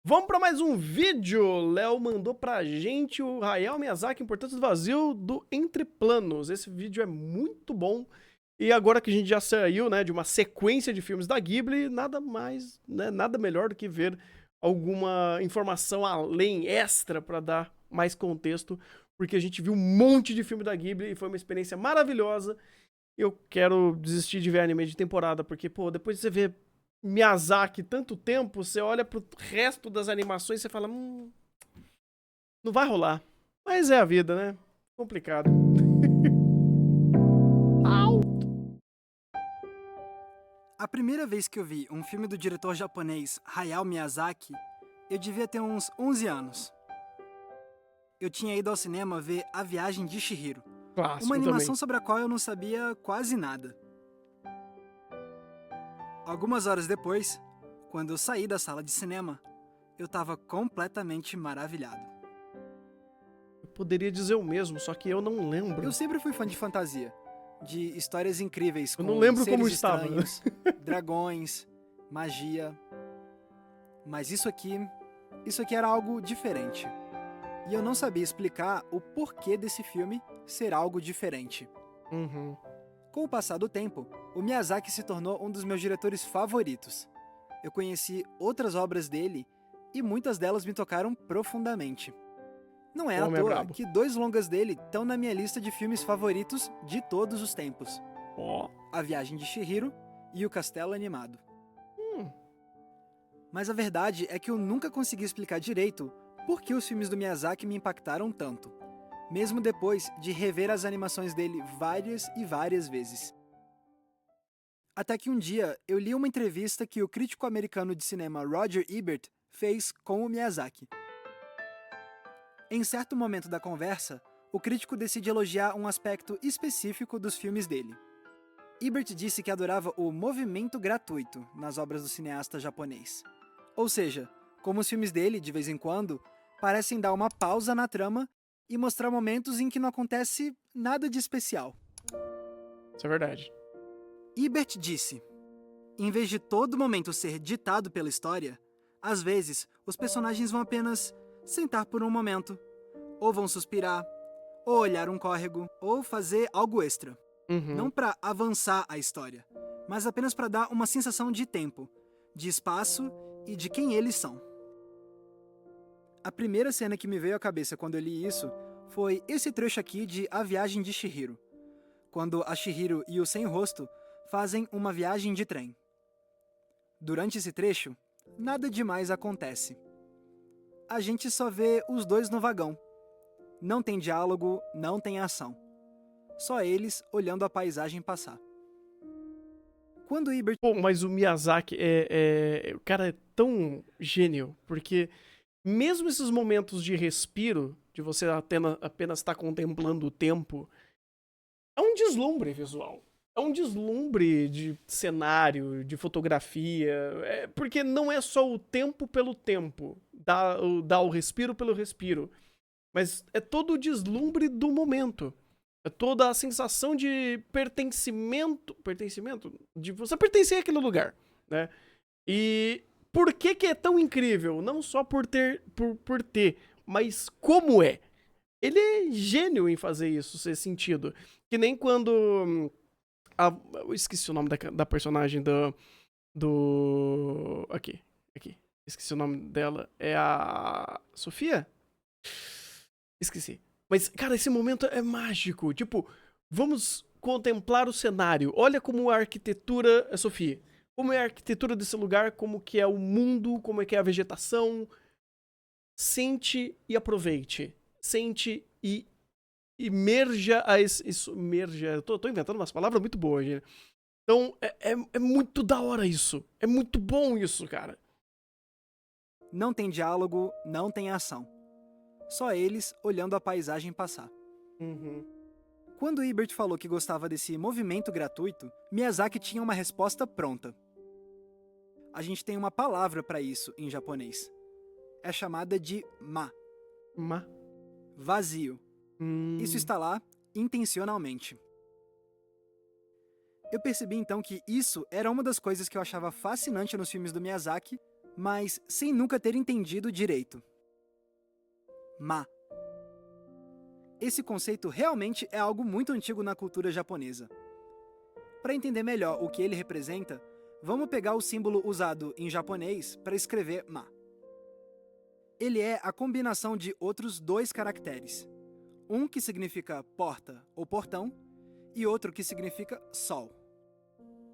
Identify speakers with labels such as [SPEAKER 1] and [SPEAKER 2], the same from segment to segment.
[SPEAKER 1] Vamos para mais um vídeo. Léo mandou pra gente o Hayao Miyazaki, Importância do Vazio do Entre Planos. Esse vídeo é muito bom. E agora que a gente já saiu, né, de uma sequência de filmes da Ghibli, nada mais, né, nada melhor do que ver alguma informação além, extra, para dar mais contexto, porque a gente viu um monte de filme da Ghibli e foi uma experiência maravilhosa. Eu quero desistir de ver anime de temporada, porque, pô, depois de você ver Miyazaki tanto tempo, você olha pro resto das animações e você fala, não vai rolar. Mas é a vida, né? Complicado.
[SPEAKER 2] A primeira vez que eu vi um filme do diretor japonês Hayao Miyazaki, eu devia ter uns 11 anos. Eu tinha ido ao cinema ver A Viagem de Chihiro,
[SPEAKER 1] Clássico
[SPEAKER 2] uma animação
[SPEAKER 1] também.
[SPEAKER 2] sobre a qual eu não sabia quase nada. Algumas horas depois, quando eu saí da sala de cinema, eu estava completamente maravilhado.
[SPEAKER 1] Eu poderia dizer o mesmo, só que eu não lembro.
[SPEAKER 2] Eu sempre fui fã de fantasia, de histórias incríveis
[SPEAKER 1] Eu
[SPEAKER 2] com
[SPEAKER 1] não lembro
[SPEAKER 2] seres
[SPEAKER 1] como estava.
[SPEAKER 2] estranhos, dragões, magia. Mas isso aqui era algo diferente. E eu não sabia explicar o porquê desse filme ser algo diferente.
[SPEAKER 1] Uhum.
[SPEAKER 2] Com o passar do tempo, o Miyazaki se tornou um dos meus diretores favoritos. Eu conheci outras obras dele e muitas delas me tocaram profundamente. Não é
[SPEAKER 1] O
[SPEAKER 2] à
[SPEAKER 1] homem é
[SPEAKER 2] toa
[SPEAKER 1] brabo.
[SPEAKER 2] que 2 longas dele estão na minha lista de filmes favoritos de todos os tempos:
[SPEAKER 1] Ó.
[SPEAKER 2] A Viagem de Chihiro e O Castelo Animado.
[SPEAKER 1] Hum.
[SPEAKER 2] Mas a verdade é que eu nunca consegui explicar direito por que os filmes do Miyazaki me impactaram tanto, mesmo depois de rever as animações dele várias e várias vezes. Até que um dia eu li uma entrevista que o crítico americano de cinema Roger Ebert fez com o Miyazaki. Em certo momento da conversa, o crítico decide elogiar um aspecto específico dos filmes dele. Ebert disse que adorava o movimento gratuito nas obras do cineasta japonês. Ou seja, como os filmes dele, de vez em quando, parecem dar uma pausa na trama e mostrar momentos em que não acontece nada de especial.
[SPEAKER 1] Isso é verdade.
[SPEAKER 2] Ebert disse: em vez de todo momento ser ditado pela história, às vezes os personagens vão apenas sentar por um momento, ou vão suspirar, ou olhar um córrego, ou fazer algo extra.
[SPEAKER 1] Uhum.
[SPEAKER 2] Não para avançar a história, mas apenas para dar uma sensação de tempo, de espaço e de quem eles são. A primeira cena que me veio à cabeça quando eu li isso foi esse trecho aqui de A Viagem de Chihiro, quando a Chihiro e o Sem-Rosto fazem uma viagem de trem. Durante esse trecho, nada demais acontece. A gente só vê os dois no vagão. Não tem diálogo, não tem ação. Só eles olhando a paisagem passar. Quando Ebert...
[SPEAKER 1] Pô, mas o Miyazaki o cara é tão gênio, porque mesmo esses momentos de respiro, de você apenas estar contemplando o tempo, é um deslumbre visual. É um deslumbre de cenário, de fotografia, porque não é só o tempo pelo tempo, dá o respiro pelo respiro, mas é todo o deslumbre do momento. É toda a sensação de pertencimento, de você pertencer àquele lugar, né? E por que é tão incrível? Não só por ter, mas como é. Ele é gênio em fazer isso ser sentido. Que nem quando eu esqueci o nome da personagem do... Aqui. Esqueci o nome dela. É a Sofia? Esqueci. Mas, cara, esse momento é mágico. Tipo, vamos contemplar o cenário. Olha como a arquitetura... Sofia. Como é a arquitetura desse lugar, como que é o mundo, como é que é a vegetação. Sente e aproveite. Sente e imerja a isso. Merja. Eu tô inventando umas palavras muito boas, gente. Então, é muito da hora isso. É muito bom isso, cara.
[SPEAKER 2] Não tem diálogo, não tem ação. Só eles olhando a paisagem passar.
[SPEAKER 1] Uhum.
[SPEAKER 2] Quando Ebert falou que gostava desse movimento gratuito, Miyazaki tinha uma resposta pronta. A gente tem uma palavra para isso em japonês. É chamada de ma. Vazio. Isso está lá intencionalmente. Eu percebi então que isso era uma das coisas que eu achava fascinante nos filmes do Miyazaki, mas sem nunca ter entendido direito. Ma. Esse conceito realmente é algo muito antigo na cultura japonesa. Para entender melhor o que ele representa, vamos pegar o símbolo usado em japonês para escrever ma. Ele é a combinação de outros 2 caracteres. Um que significa porta ou portão e outro que significa sol.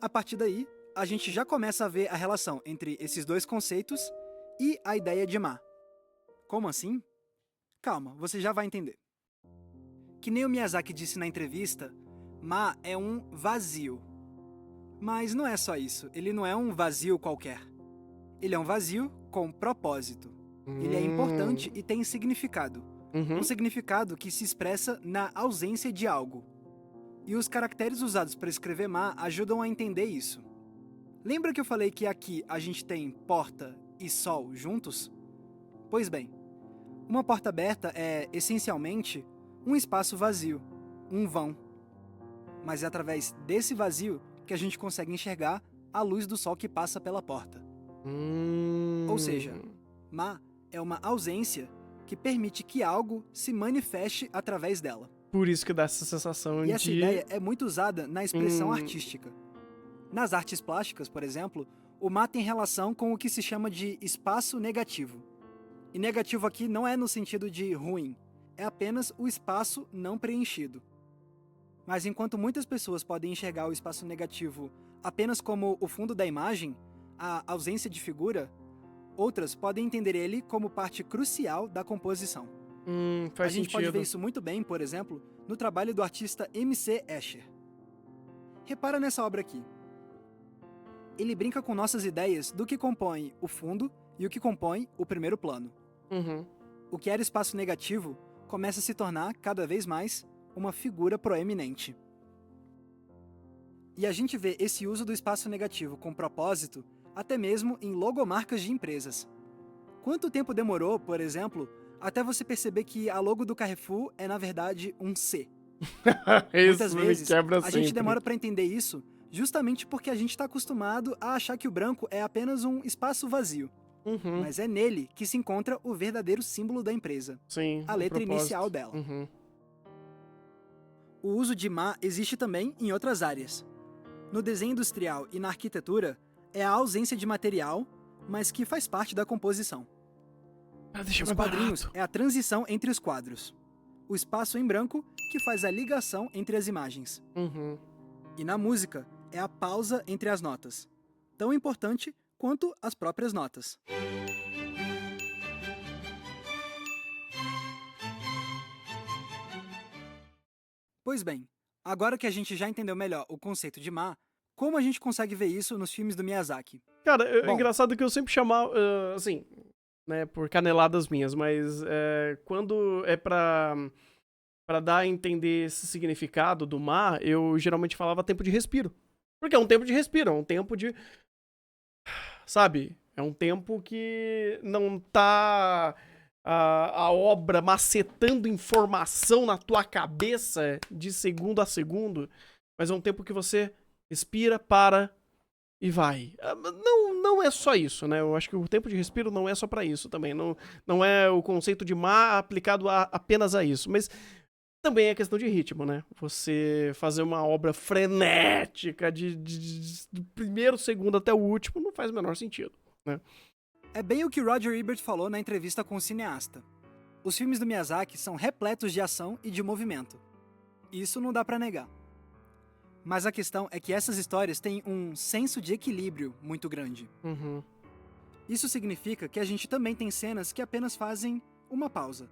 [SPEAKER 2] A partir daí, a gente já começa a ver a relação entre esses 2 conceitos e a ideia de ma. Como assim? Calma, você já vai entender. Que nem o Miyazaki disse na entrevista, ma é um vazio. Mas não é só isso, ele não é um vazio qualquer. Ele é um vazio com propósito. Ele é importante e tem significado. Um significado que se expressa na ausência de algo. E os caracteres usados para escrever ma ajudam a entender isso. Lembra que eu falei que aqui a gente tem porta e sol juntos? Pois bem, uma porta aberta é, essencialmente, um espaço vazio, um vão. Mas é através desse vazio que a gente consegue enxergar a luz do sol que passa pela porta. Ou seja, ma é uma ausência que permite que algo se manifeste através dela.
[SPEAKER 1] Por isso que dá essa sensação
[SPEAKER 2] E
[SPEAKER 1] de...
[SPEAKER 2] essa ideia é muito usada na expressão artística. Nas artes plásticas, por exemplo, o ma tem relação com o que se chama de espaço negativo. E negativo aqui não é no sentido de ruim, é apenas o espaço não preenchido. Mas enquanto muitas pessoas podem enxergar o espaço negativo apenas como o fundo da imagem, a ausência de figura, outras podem entender ele como parte crucial da composição.
[SPEAKER 1] Faz
[SPEAKER 2] A gente pode
[SPEAKER 1] sentido.
[SPEAKER 2] ver isso muito bem, por exemplo, no trabalho do artista M.C. Escher. Repara nessa obra aqui. Ele brinca com nossas ideias do que compõe o fundo e o que compõe o primeiro plano. O que era espaço negativo começa a se tornar, cada vez mais, uma figura proeminente. E a gente vê esse uso do espaço negativo com propósito até mesmo em logomarcas de empresas. Quanto tempo demorou, por exemplo, até você perceber que a logo do Carrefour é, na verdade, um C? Muitas vezes, a gente demora para entender isso justamente porque a gente está acostumado a achar que o branco é apenas um espaço vazio. Mas é nele que se encontra o verdadeiro símbolo da empresa,
[SPEAKER 1] Sim,
[SPEAKER 2] a letra inicial dela. O uso de ma existe também em outras áreas. No desenho industrial e na arquitetura, é a ausência de material, mas que faz parte da composição. Os quadrinhos é a transição entre os quadros. O espaço em branco que faz a ligação entre as imagens. E na música, é a pausa entre as notas, tão importante quanto as próprias notas. Pois bem, agora que a gente já entendeu melhor o conceito de ma, como a gente consegue ver isso nos filmes do Miyazaki?
[SPEAKER 1] Cara, é
[SPEAKER 2] Bom,
[SPEAKER 1] engraçado que eu sempre chamava, assim, né, por caneladas minhas, mas quando é pra dar a entender esse significado do ma, eu geralmente falava tempo de respiro. Porque é um tempo de respiro, é um tempo de... Sabe? É um tempo que não tá a obra macetando informação na tua cabeça de segundo a segundo, mas é um tempo que você respira, para e vai. Não é só isso, né? Eu acho que o tempo de respiro não é só pra isso também. Não é o conceito de ma aplicado apenas a isso, mas também é questão de ritmo, né? Você fazer uma obra frenética do primeiro segundo até o último não faz o menor sentido, né?
[SPEAKER 2] É bem o que Roger Ebert falou na entrevista com o cineasta. Os filmes do Miyazaki são repletos de ação e de movimento. Isso não dá pra negar. Mas a questão é que essas histórias têm um senso de equilíbrio muito grande. Isso significa que a gente também tem cenas que apenas fazem uma pausa.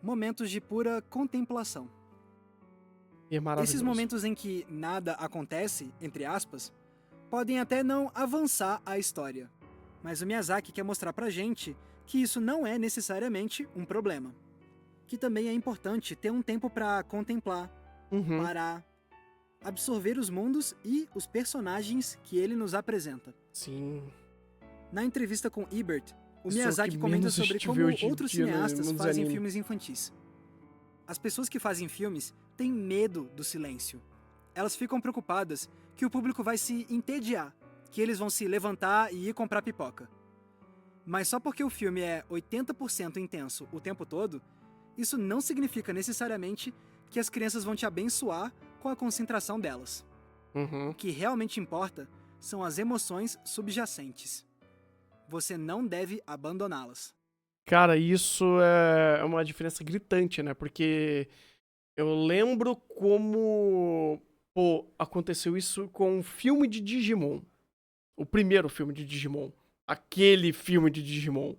[SPEAKER 2] Momentos de pura contemplação.
[SPEAKER 1] E é maravilhoso.
[SPEAKER 2] Esses momentos em que nada acontece, entre aspas, podem até não avançar a história. Mas o Miyazaki quer mostrar pra gente que isso não é necessariamente um problema. Que também é importante ter um tempo pra contemplar, parar, absorver os mundos e os personagens que ele nos apresenta.
[SPEAKER 1] Sim.
[SPEAKER 2] Na entrevista com Ebert, o
[SPEAKER 1] Pessoa
[SPEAKER 2] Miyazaki
[SPEAKER 1] que
[SPEAKER 2] comenta
[SPEAKER 1] menos
[SPEAKER 2] sobre
[SPEAKER 1] te
[SPEAKER 2] como
[SPEAKER 1] vê hoje em
[SPEAKER 2] outros
[SPEAKER 1] dia, né?
[SPEAKER 2] cineastas
[SPEAKER 1] Muitos
[SPEAKER 2] fazem
[SPEAKER 1] anime.
[SPEAKER 2] filmes infantis. As pessoas que fazem filmes têm medo do silêncio. Elas ficam preocupadas que o público vai se entediar que eles vão se levantar e ir comprar pipoca. Mas só porque o filme é 80% intenso o tempo todo, isso não significa necessariamente que as crianças vão te abençoar com a concentração delas.
[SPEAKER 1] Uhum.
[SPEAKER 2] O que realmente importa são as emoções subjacentes. Você não deve abandoná-las.
[SPEAKER 1] Cara, isso é uma diferença gritante, né? Porque eu lembro como, pô, aconteceu isso com o filme de Digimon. O primeiro filme de Digimon. Aquele filme de Digimon.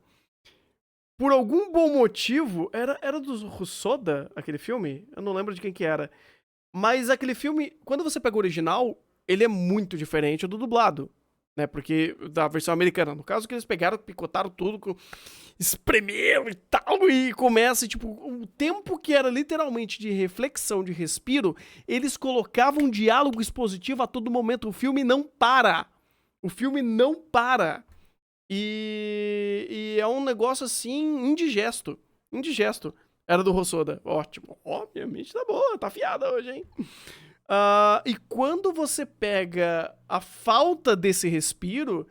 [SPEAKER 1] Por algum bom motivo, era do Hosoda, aquele filme? Eu não lembro de quem que era. Mas aquele filme, quando você pega o original, ele é muito diferente do dublado. Né? Porque da versão americana. No caso que eles pegaram, picotaram tudo, espremeram e tal, e começa, tipo, o tempo que era literalmente de reflexão, de respiro, eles colocavam um diálogo expositivo a todo momento. O filme não para. O filme não para. E é um negócio assim, indigesto. Indigesto. Era do Hosoda. Ótimo. Ó, minha mente tá boa, tá afiada hoje, hein? E quando você pega a falta desse respiro,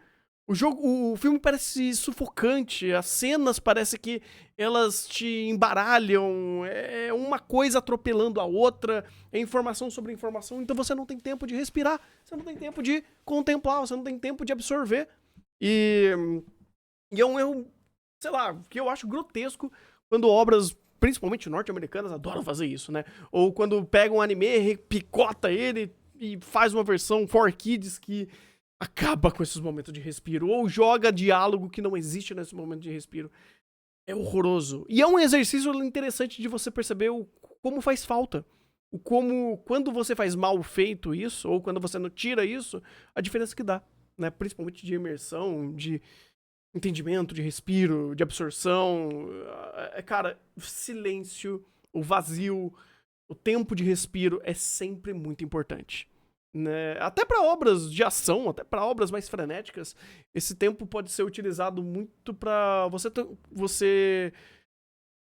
[SPEAKER 1] o filme parece sufocante, as cenas parece que elas te embaralham, é uma coisa atropelando a outra, é informação sobre informação, então você não tem tempo de respirar, você não tem tempo de contemplar, você não tem tempo de absorver. E é um erro, sei lá, que eu acho grotesco quando obras, principalmente norte-americanas, adoram fazer isso, né? Ou quando pega um anime, picota ele e faz uma versão for kids que acaba com esses momentos de respiro, ou joga diálogo que não existe nesse momento de respiro. É horroroso. E é um exercício interessante de você perceber como faz falta. Quando você faz mal feito isso, ou quando você não tira isso, a diferença que dá, né? Principalmente de imersão, de entendimento, de respiro, de absorção. Cara, silêncio, o vazio, o tempo de respiro é sempre muito importante. Né? Até para obras de ação, até para obras mais frenéticas, esse tempo pode ser utilizado muito para você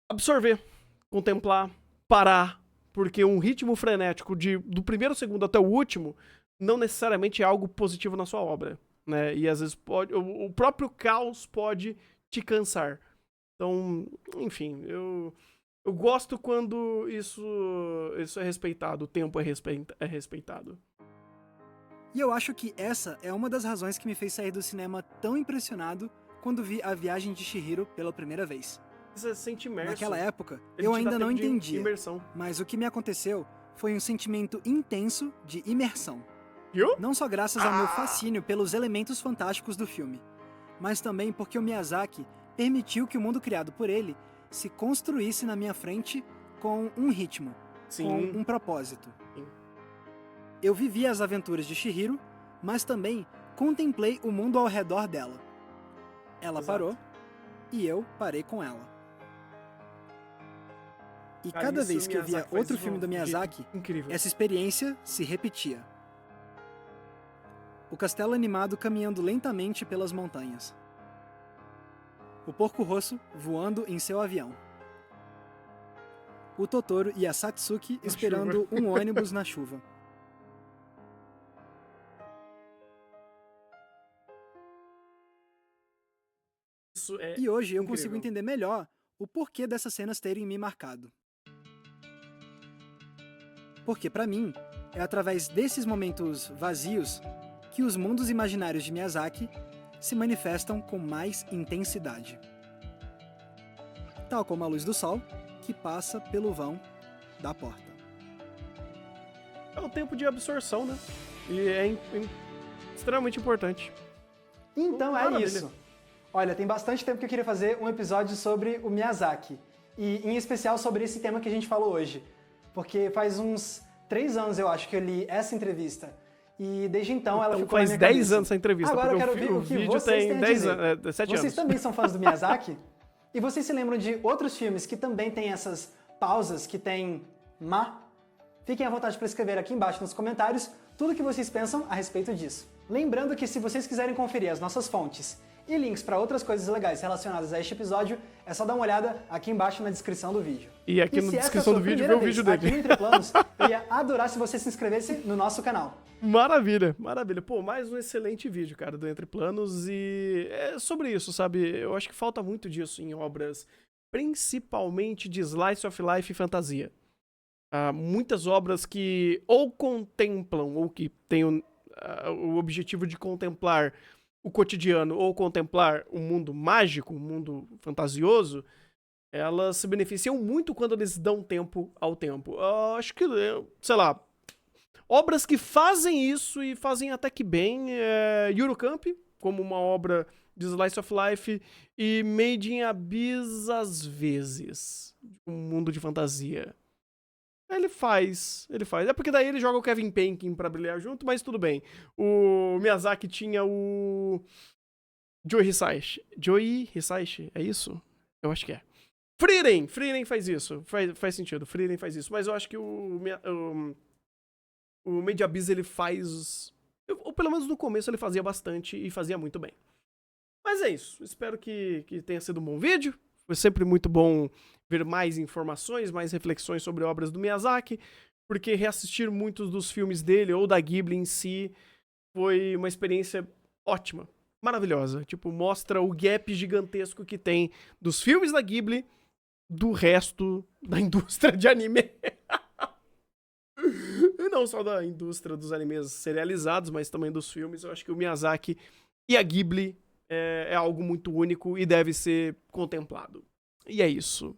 [SPEAKER 1] absorver, contemplar, parar, porque um ritmo frenético do primeiro segundo até o último não necessariamente é algo positivo na sua obra, né? E às vezes o próprio caos pode te cansar. Então, enfim, eu gosto quando isso é respeitado, o tempo é respeitado.
[SPEAKER 2] E eu acho que essa é uma das razões que me fez sair do cinema tão impressionado quando vi A Viagem de Chihiro pela primeira vez.
[SPEAKER 1] Você se sente imerso.
[SPEAKER 2] Naquela época, eu ainda não entendia,
[SPEAKER 1] imersão.
[SPEAKER 2] Mas o que me aconteceu foi um sentimento intenso de imersão.
[SPEAKER 1] Viu?
[SPEAKER 2] Não só graças ao meu fascínio pelos elementos fantásticos do filme, mas também porque o Miyazaki permitiu que o mundo criado por ele se construísse na minha frente com um ritmo, com um propósito.
[SPEAKER 1] Sim.
[SPEAKER 2] Eu vivi as aventuras de Chihiro, mas também contemplei o mundo ao redor dela. Ela parou e eu parei com ela. E
[SPEAKER 1] Cara,
[SPEAKER 2] cada
[SPEAKER 1] isso
[SPEAKER 2] vez que eu via
[SPEAKER 1] Miyazaki
[SPEAKER 2] outro
[SPEAKER 1] faz
[SPEAKER 2] filme do Miyazaki,
[SPEAKER 1] incrível.
[SPEAKER 2] essa experiência se repetia. O castelo animado caminhando lentamente pelas montanhas. O porco rosso voando em seu avião. O Totoro e a Satsuki esperando um ônibus na chuva.
[SPEAKER 1] Isso é
[SPEAKER 2] E hoje eu
[SPEAKER 1] incrível.
[SPEAKER 2] consigo entender melhor o porquê dessas cenas terem me marcado. Porque, pra mim, é através desses momentos vazios que os mundos imaginários de Miyazaki se manifestam com mais intensidade. Tal como a luz do sol que passa pelo vão da porta.
[SPEAKER 1] É o tempo de absorção, né? E é extremamente importante.
[SPEAKER 2] Então
[SPEAKER 1] Maravilha.
[SPEAKER 2] é isso. Olha, tem bastante tempo que eu queria fazer um episódio sobre o Miyazaki. E em especial sobre esse tema que a gente falou hoje. Porque faz uns 3 anos, eu acho, que eu li essa entrevista. E desde então ela ficou na minha cabeça.
[SPEAKER 1] Faz 10 anos essa entrevista.
[SPEAKER 2] Agora eu quero
[SPEAKER 1] porque
[SPEAKER 2] ouvir o que
[SPEAKER 1] vídeo
[SPEAKER 2] vocês
[SPEAKER 1] tem
[SPEAKER 2] têm a
[SPEAKER 1] 10
[SPEAKER 2] dizer.
[SPEAKER 1] anos, 7
[SPEAKER 2] Vocês
[SPEAKER 1] anos.
[SPEAKER 2] também são fãs do Miyazaki? E vocês se lembram de outros filmes que também têm essas pausas, que tem ma? Fiquem à vontade para escrever aqui embaixo nos comentários tudo o que vocês pensam a respeito disso. Lembrando que se vocês quiserem conferir as nossas fontes e links para outras coisas legais relacionadas a este episódio, é só dar uma olhada aqui embaixo na descrição do vídeo.
[SPEAKER 1] E aqui na descrição do vídeo vê o vídeo dele.
[SPEAKER 2] Aqui no Entre Planos, eu ia adorar se você se inscrevesse no nosso canal.
[SPEAKER 1] Maravilha, maravilha. Pô, mais um excelente vídeo, cara, do Entre Planos, e é sobre isso, sabe? Eu acho que falta muito disso em obras, principalmente de Slice of Life e fantasia. Muitas obras que ou contemplam, ou que têm o objetivo de contemplar o cotidiano, ou contemplar o mundo mágico, o mundo fantasioso, elas se beneficiam muito quando eles dão tempo ao tempo. Acho que, sei lá, obras que fazem isso e fazem até que bem, Yuru Camp, como uma obra de Slice of Life, e Made in Abyss às vezes, um mundo de fantasia. Ele faz. É porque daí ele joga o Kevin Penkin pra brilhar junto, mas tudo bem. O Miyazaki tinha o Joe Hisaishi, é isso? Eu acho que é. Frieren faz isso. Faz sentido, Frieren faz isso. Mas eu acho que o Made in Abyss ele faz... Ou pelo menos no começo ele fazia bastante e fazia muito bem. Mas é isso. Espero que tenha sido um bom vídeo. Foi sempre muito bom ver mais informações, mais reflexões sobre obras do Miyazaki, porque reassistir muitos dos filmes dele ou da Ghibli em si foi uma experiência ótima, maravilhosa. Tipo, mostra o gap gigantesco que tem dos filmes da Ghibli do resto da indústria de anime. E não só da indústria dos animes serializados, mas também dos filmes. Eu acho que o Miyazaki e a Ghibli é algo muito único e deve ser contemplado. E é isso.